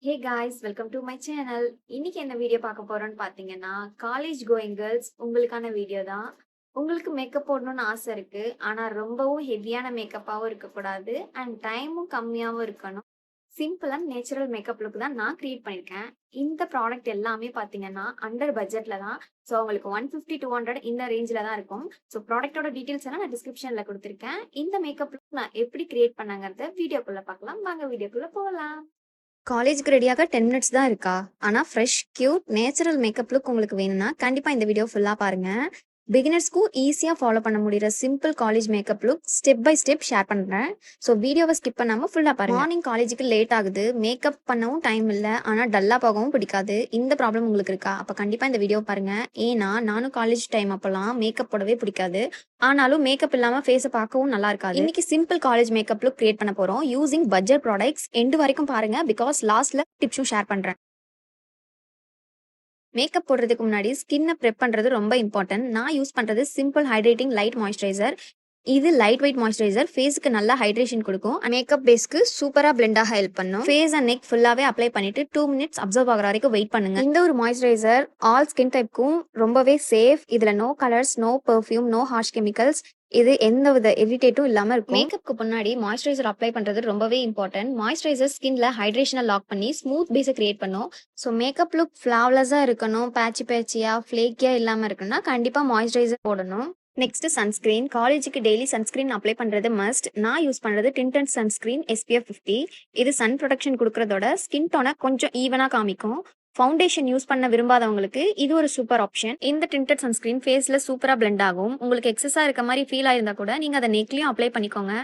Hey guys, welcome to my channel. இன்னைக்கு என்ன video பார்க்க போறோம்னு பார்த்தீங்கன்னா, காலேஜ் கோயிங் கேர்ள்ஸ் உங்களுக்கான வீடியோ தான். உங்களுக்கு மேக்கப் போடணும்னு ஆசை இருக்கு. ஆனா ரொம்பவும் ஹெவியான மேக்கப்பாவும் இருக்கக்கூடாது அண்ட் டைமும் கம்மியாவும் இருக்கணும். Simple and natural makeup look தான் நான் கிரியேட் பண்ணியிருக்கேன். இந்த ப்ராடக்ட் எல்லாமே பார்த்தீங்கன்னா அண்டர் பட்ஜெட்ல தான். ஸோ உங்களுக்கு 150 200 இந்த ரேஞ்சில் தான் இருக்கும். ஸோ ப்ராடக்ட்டோட டீட்டெயில்ஸ் எல்லாம் நான் டிஸ்கிரிப்ஷன்ல கொடுத்துருக்கேன். இந்த மேக்கப் லுக் நான் எப்படி கிரியேட் பண்ணாங்கிறத வீடியோக்குள்ள பார்க்கலாம். வாங்க வீடியோக்குள்ள போகலாம். காலேஜுக்கு ரெடியாக 10 மினிட்ஸ் தான் இருக்கா? ஆனால் fresh, cute, natural makeup look உங்களுக்கு வேணும்னா கண்டிப்பாக இந்த வீடியோ ஃபுல்லாக பாருங்கள். பிகினர்ஸ்க்கும் ஈஸியாக ஃபாலோ பண்ண முடிகிற simple college makeup look step by step share பண்ணுறேன். ஸோ வீடியோவை ஸ்கிப் பண்ணாமல் ஃபுல்லாக பாருங்கள். மார்னிங் காலேஜுக்கு லேட் ஆகுது, மேக்கப் பண்ணவும் டைம் இல்லை, ஆனால் டல்லாக போகவும் பிடிக்காது. இந்த ப்ராப்ளம் உங்களுக்கு இருக்கா? அப்போ கண்டிப்பாக இந்த வீடியோ பாருங்கள். ஏன்னா நானும் காலேஜ் டைம் அப்போல்லாம் மேக்கப் போடவே பிடிக்காது. ஆனாலும் மேக்கப் இல்லாமல் ஃபேஸை பார்க்கவும் நல்லா இருக்காது. இன்னைக்கு simple college makeup look create பண்ண போகிறோம் யூசிங் பட்ஜெட் ப்ராடக்ட்ஸ். எண்டு வரைக்கும் பாருங்க, பிகாஸ் லாஸ்ட்ல டிப்ஸும் ஷேர் பண்ணுறேன். மேக்கப் போடுறதுக்கு முன்னாடி ஸ்கின்னை ப்ரெப் பண்ணுறது ரொம்ப இம்பார்ட்டன்ட். நான் யூஸ் பண்ணுறது சிம்பிள் ஹைட்ரேட்டிங் லைட் மாய்ஸ்சரைசர். இது லைட் வெயிட் மாய்ஸ்சரைசர், ஃபேஸுக்கு நல்லா ஹைட்ரேஷன் கொடுக்கும். மேக்கப் பேஸ்க்கு சூப்பராக பிளெண்டாக ஹெல்ப் பண்ணும். ஃபேஸ் அண்ட் நெக் ஃபுல்லாகவே அப்ளை பண்ணிட்டு 2 மினிட்ஸ் அப்சர்வ் ஆகிற வரைக்கும் வெயிட் பண்ணுங்க. இந்த ஒரு மாய்ஸ்சரைசர் ஆல் ஸ்கின் டைப்க்கும் ரொம்பவே சேஃப். இதில் no colours, no perfume, no harsh chemicals. இது எந்த வித இரிட்டேட்டும் இல்லாமல் இருக்கும். மேக்கப்புக்கு முன்னாடி மாய்ஸ்சரைசர் அப்ளை பண்ணுறது ரொம்பவே இம்பார்ட்டன்ட். மாய்ஸ்சரைசர் ஸ்கின்ல ஹைட்ரேஷனை லாக் பண்ணி ஸ்மூத் பேஸை கிரியேட் பண்ணும். ஸோ மேக்கப் லுக் ஃப்ளாவ்லெஸ்ஸாக இருக்கணும், பேச்சியாக ஃப்ளேக்கியாக இல்லாமல் இருக்குன்னா கண்டிப்பாக மாய்ஸ்சரைசர் போடணும். Next sunscreen. காலேஜுக்கு டெய்லி சன்ஸ்கிரீன் அப்ளை பண்ணுறது மஸ்ட். நான் யூஸ் பண்ணுறது டிண்டன்ட் சன்ஸ்கிரீன் SPF 50. இது சன் ப்ரொடெக்ஷன் கொடுக்கறதோட ஸ்கின் டோனை கொஞ்சம் ஈவனாக காமிக்கும். ஃபவுண்டேஷன் யூஸ் பண்ண விரும்பாதவங்களுக்கு இது ஒரு சூப்பர் ஆப்ஷன். இந்த டிண்டட் சன்ஸ்கிரீன் ஃபேஸில் சூப்பராக பிளெண்ட் ஆகும். உங்களுக்கு எக்ஸஸாக இருக்க மாதிரி ஃபீல் ஆயிருந்தா கூட நீங்கள் அதை நெக்லையும் அப்ளை பண்ணிக்கோங்க.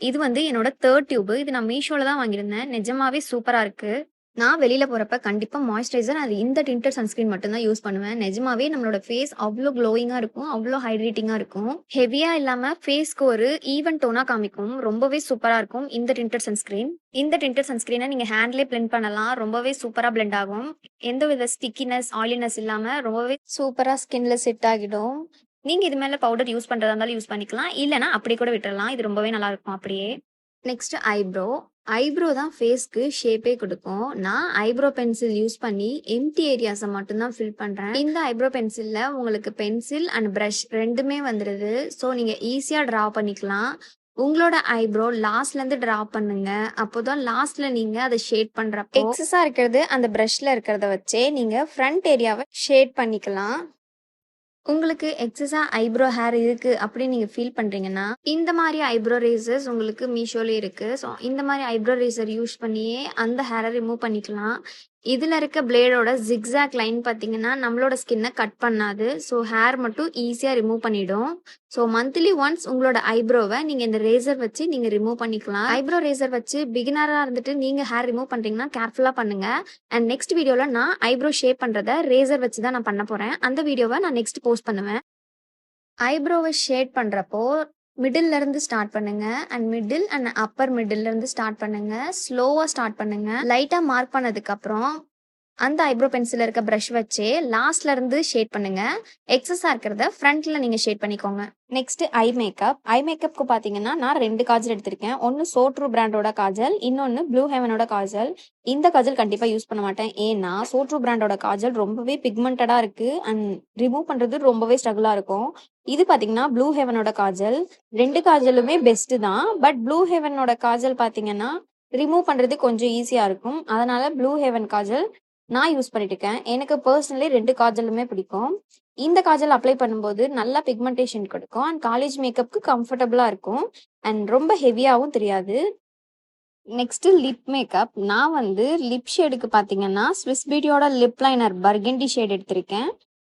இது என்னோட 3rd டியூப். இது நான் மீஷோவில் தான் வாங்கியிருந்தேன். நிஜமாவே சூப்பராக இருக்குது. நான் வெளியில் போகிறப்ப கண்டிப்பாக மாய்ஸ்சரைசர் அது இந்த டிண்டட் சன்ஸ்கிரீன் மட்டும்தான் யூஸ் பண்ணுவேன். நிஜமாவே நம்மளோட ஃபேஸ் அவ்வளோ க்ளோயிங்காக இருக்கும், அவ்வளோ ஹைட்ரேட்டிங்காக இருக்கும். ஹெவியாக இல்லாமல் ஃபேஸ்க்கு ஒரு ஈவன் டோனாக காமிக்கும். ரொம்பவே சூப்பராக இருக்கும் இந்த டிண்டட் சன்ஸ்கிரீன். இந்த டிண்டட் சன்ஸ்கிரீனை நீங்கள் ஹேண்ட்லேயே பிளெண்ட் பண்ணலாம். ரொம்பவே சூப்பராக பிளெண்ட் ஆகும். எந்த வித ஸ்டிக்கினஸ், ஆயிலினஸ் இல்லாமல் ரொம்பவே சூப்பராக ஸ்கின்ல செட் ஆகிடும். நீங்கள் இது மேலே பவுடர் யூஸ் பண்ணுறதா இருந்தாலும் யூஸ் பண்ணிக்கலாம், இல்லைனா அப்படி கூட விட்டுறலாம். இது ரொம்பவே நல்லா இருக்கும் அப்படியே. Next eyebrow. ஐப்ரோ தான் ஃபேஸ்க்கு ஷேப்பே கொடுக்கும். நான் ஐப்ரோ பென்சில் யூஸ் பண்ணி எம்டி ஏரியாஸை மட்டும்தான் ஃபில் பண்ணுறேன். இந்த ஐப்ரோ பென்சிலில் உங்களுக்கு பென்சில் அண்ட் ப்ரஷ் ரெண்டுமே வந்துடுது. ஸோ நீங்கள் ஈஸியாக ட்ரா பண்ணிக்கலாம். உங்களோட ஐப்ரோ லாஸ்ட்லேருந்து ட்ரா பண்ணுங்க. அப்போதான் லாஸ்ட்ல நீங்க அதை ஷேட் பண்றப்போ எக்ஸஸா இருக்கிறது அந்த ப்ரஷ்ல இருக்கிறத வச்சே நீங்க ஃப்ரண்ட் ஏரியாவை ஷேட் பண்ணிக்கலாம். உங்களுக்கு எக்ஸஸா ஐப்ரோ ஹேர் இருக்கு அப்படின்னு நீங்க ஃபீல் பண்றீங்கன்னா இந்த மாதிரி ஐப்ரோ ரேசர்ஸ் உங்களுக்கு மீஷோல இருக்கு. ஸோ இந்த மாதிரி ஐப்ரோ ரேசர் யூஸ் பண்ணியே அந்த ஹேரை ரிமூவ் பண்ணிக்கலாம். இதுல இருக்க பிளேடோட ஜிக்ஸாக் லைன் பார்த்தீங்கன்னா நம்மளோட ஸ்கின்னை கட் பண்ணாது. ஸோ ஹேர் மட்டும் ஈஸியாக ரிமூவ் பண்ணிடும். ஸோ மந்த்லி ஒன்ஸ் உங்களோட ஐப்ரோவை நீங்கள் இந்த ரேசர் வச்சு நீங்கள் ரிமூவ் பண்ணிக்கலாம். ஐப்ரோ ரேசர் வச்சு பிகினராக இருந்துட்டு நீங்கள் ஹேர் ரிமூவ் பண்ணுறீங்கன்னா கேர்ஃபுல்லாக பண்ணுங்க. அண்ட் நெக்ஸ்ட் வீடியோவில் நான் ஐப்ரோ ஷேப் பண்ணுறத ரேசர் வச்சு தான் நான் பண்ண போகிறேன். அந்த வீடியோவை நான் நெக்ஸ்ட் போஸ்ட் பண்ணுவேன். ஐப்ரோவை ஷேட் பண்ணுறப்போ மிடில்ல இருந்து ஸ்டார்ட் பண்ணுங்க. அண்ட் மிடில் அண்ட் அப்பர் மிடில்ல இருந்து ஸ்டார்ட் பண்ணுங்க. ஸ்லோவா ஸ்டார்ட் பண்ணுங்க. லைட்டா மார்க் பண்ணதுக்கு அப்புறம் அந்த ஐப்ரோ பென்சில் இருக்க ப்ரஷ் வச்சு லாஸ்ட்ல இருந்து ஷேட் பண்ணுங்க. எக்ஸஸா இருக்கிறத ஃப்ரண்ட்ல நீங்க ஷேட் பண்ணிக்கோங்க. Next eye makeup. ஐ மேக்கப்க்கு பாத்தீங்கன்னா நான் 2 காஜல் எடுத்திருக்கேன். ஒன்னு சோட்ரு பிராண்டோட காஜல், இன்னொன்னு ப்ளூ ஹெவனோட காஜல். இந்த காஜல் கண்டிப்பா யூஸ் பண்ண மாட்டேன். ஏன்னா சோட்ரு பிராண்டோட காஜல் ரொம்பவே பிக்மெண்டடா இருக்கு அண்ட் ரிமூவ் பண்றது ரொம்பவே ஸ்ட்ரகிளா இருக்கும். இது பாத்தீங்கன்னா ப்ளூ ஹெவனோட காஜல். 2 காஜலுமே பெஸ்ட் தான். பட் ப்ளூ ஹெவனோட காஜல் பாத்தீங்கன்னா ரிமூவ் பண்றது கொஞ்சம் ஈஸியா இருக்கும். அதனால ப்ளூ ஹெவன் காஜல் நான் யூஸ் பண்ணிட்டு இருக்கேன். எனக்கு பர்சனலி 2 காஜலுமே பிடிக்கும். இந்த காஜல் அப்ளை பண்ணும்போது நல்லா பிக்மெண்டேஷன் கொடுக்கும் அண்ட் காலேஜ் மேக்கப்புக்கு கம்ஃபர்டபுளா இருக்கும் அண்ட் ரொம்ப ஹெவியாகவும் தெரியாது. Next lip makeup. நான் லிப் ஷேடுக்கு பார்த்தீங்கன்னா ஸ்விஸ் பியூட்டியோட லிப் லைனர் பர்கண்டி ஷேட் எடுத்திருக்கேன்.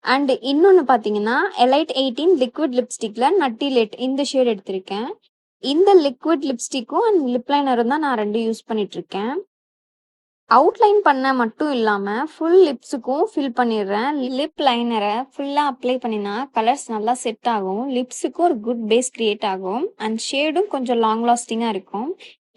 அண்ட் இன்னொன்று பார்த்தீங்கன்னா எலைட் 18 லிக்விட் லிப்ஸ்டிக்ல நட்டி லேட் இந்த ஷேட் எடுத்திருக்கேன். இந்த லிக்விட் லிப்ஸ்டிக்கும் அண்ட் லிப் லைனரும் தான் நான் 2 யூஸ் பண்ணிட்டு இருக்கேன். அவுட்லைன் பண்ண மட்டும் இல்லாமல் ஃபுல் லிப்ஸுக்கும் ஃபில் பண்ணிடுறேன். லிப் லைனரை ஃபுல்லாக அப்ளை பண்ணினா கலர்ஸ் நல்லா செட் ஆகும். லிப்ஸுக்கும் ஒரு குட் பேஸ் கிரியேட் ஆகும் அண்ட் ஷேடும் கொஞ்சம் லாங் லாஸ்டிங்காக இருக்கும்.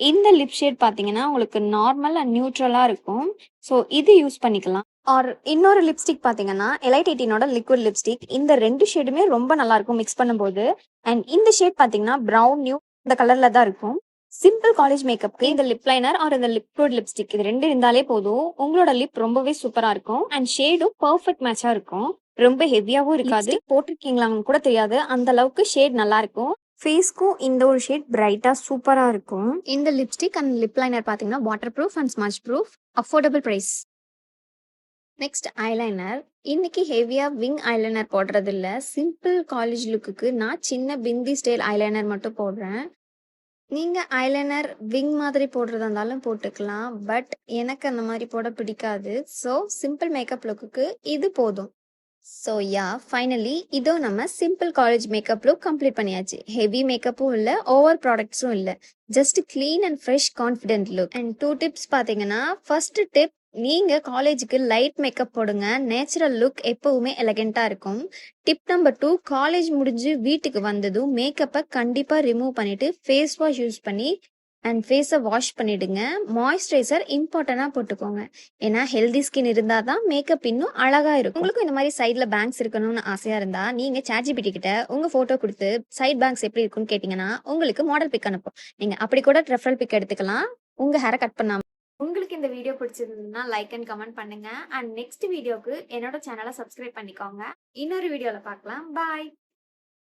இந்த லிப் ஷேட் பார்த்தீங்கன்னா உங்களுக்கு நார்மல் அண்ட் நியூட்ரலாக இருக்கும். ஸோ இது யூஸ் பண்ணிக்கலாம். ஆர் இன்னொரு லிப்ஸ்டிக் பார்த்தீங்கன்னா எலைட் 18ஓட லிக்விட் லிப்ஸ்டிக். இந்த 2 ஷேடுமே ரொம்ப நல்லா இருக்கும் மிக்ஸ் பண்ணும்போது. அண்ட் இந்த ஷேட் பார்த்தீங்கன்னா ப்ரௌன் நியூ இந்த கலரில் தான் இருக்கும். சிம்பிள் காலேஜ் மேக்கப்க்கு இந்த லிப் லைனர் ஆர் இந்த லிக்விட் லிப்ஸ்டிக் இது 2 இருந்தாலே போதும். உங்களோட லிப் ரொம்பவே சூப்பரா இருக்கும். அண்ட் ஷேடும் பெர்ஃபெக்ட் மேட்சா இருக்கும். ரொம்ப ஹெவியாவும் இருக்காது. போட்டிருக்கீங்களான்னு கூட தெரியாது. அந்த அளவுக்கு ஷேட் நல்லா இருக்கும். ஃபேஸ்க்கும் இந்த ஒரு ஷேட் பிரைட்டா சூப்பரா இருக்கும். இந்த லிப்ஸ்டிக் அண்ட் லிப் லைனர் பாத்தீங்கன்னா waterproof and smudge proof. Affordable price. Next eyeliner. இன்னைக்கு ஹெவியா விங் ஐலைனர் போடுறது இல்ல. சிம்பிள் காலேஜ் லுக்குக்கு நான் சின்ன பிந்தி ஸ்டைல் ஐலைனர் மட்டும் போடுறேன். நீங்க ஐலைனர் விங் மாதிரி போடுறதா இருந்தாலும் போட்டுக்கலாம். பட் எனக்கு அந்த மாதிரி போட பிடிக்காது. ஸோ சிம்பிள் மேக்கப் லுக்குக்கு இது போதும். ஸோ ஃபைனலி இதோ நம்ம simple college makeup look complete பண்ணியாச்சு. ஹெவி மேக்கப்பும் இல்லை, ஓவர் ப்ராடக்ட்ஸும் இல்லை. Just clean and fresh confident look. And 2 tips பார்த்தீங்கன்னா, ஃபர்ஸ்ட் டிப், நீங்க காலேஜுக்கு லைட் மேக்கப் போடுங்க. நேச்சுரல் லுக் எப்பவுமே எலகெண்டா இருக்கும். டிப் நம்பர் 2, காலேஜ் முடிஞ்சு வீட்டுக்கு வந்ததும் மேக்கப்பை கண்டிப்பா ரிமூவ் பண்ணிட்டு ஃபேஸ் வாஷ் யூஸ் பண்ணி அண்ட் ஃபேஸை வாஷ் பண்ணிடுங்க. மாய்ஸ்சரைசர் இம்பார்ட்டண்டாக போட்டுக்கோங்க. ஏன்னா ஹெல்தி ஸ்கின் இருந்தால் தான் மேக்கப் இன்னும் அழகா இருக்கும். உங்களுக்கும் இந்த மாதிரி சைடில் பேங்க்ஸ் இருக்கணும்னு ஆசையாக இருந்தால் நீங்கள் ChatGPT கிட்ட உங்கள் ஃபோட்டோ கொடுத்து சைட் பேங்க்ஸ் எப்படி இருக்குன்னு கேட்டிங்கன்னா உங்களுக்கு மாடல் பிக் அனுப்பும். நீங்கள் அப்படி கூட ரெஃபரல் பிக் எடுத்துக்கலாம் உங்கள் ஹேரை கட் பண்ணாமல். உங்களுக்கு இந்த வீடியோ பிடிச்சிருந்ததுன்னா லைக் அண்ட் கமெண்ட் பண்ணுங்க. அண்ட் நெக்ஸ்ட் வீடியோக்கு என்னோட சேனலை சப்ஸ்கிரைப் பண்ணிக்கோங்க. இன்னொரு வீடியோவில் பார்க்கலாம். பாய்.